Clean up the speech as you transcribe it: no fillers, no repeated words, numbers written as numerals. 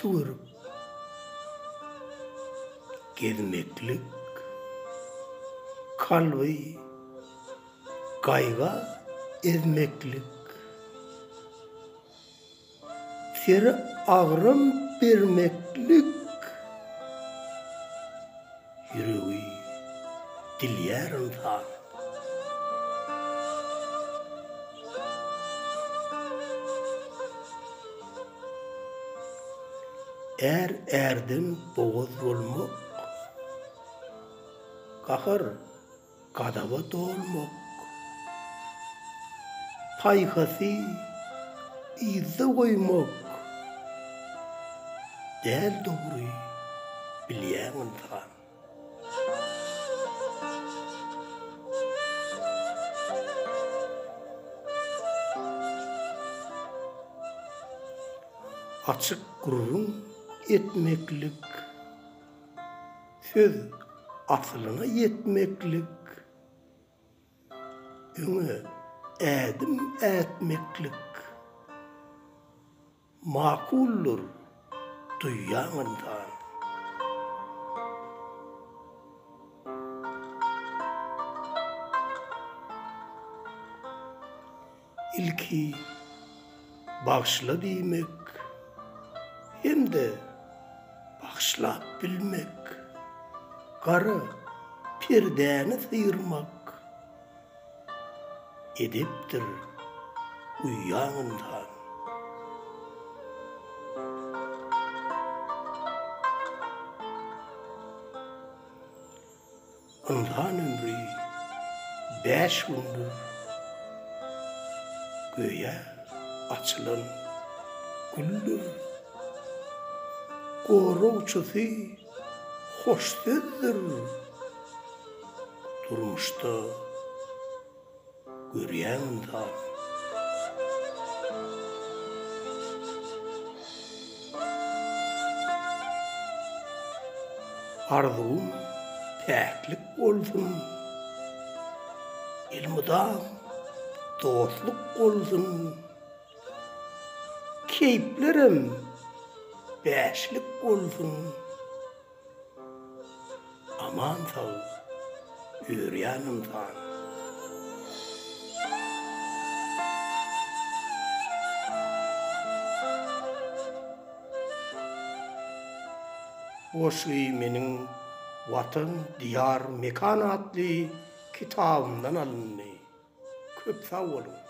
tügürüp gezmeklik, kalby gaýga ezmeklik, seri agrym bermeklik, ýüregi dilýär insan. Erden boğaz bolmak, kahır gadaba dolmak, paýhasy ize goýmak, däl dogry bilýän insan. Açyk gurrun etmeklik, söz aslyna yetmeklik, öňe ädim ätmeklik, makuldur duýýan insan. İlki bagşla diýmek, hem-de bagşlap bilmek, gara perdäni syýrmak, edipdir uýýan insan. Insan ömrü 5 gündür, göýe açylan güldür. Gora uçusy hoş sözdür, durmuşda görýän insan. Arzum päklik bolsun, ilmidam dostluk bolsun, keyplerim beşlik bolsun, aman sağ ýürýän insan. Oşy meniň Watan Diyar Mekan adly kitabymdan alındy. Köp sag bolun.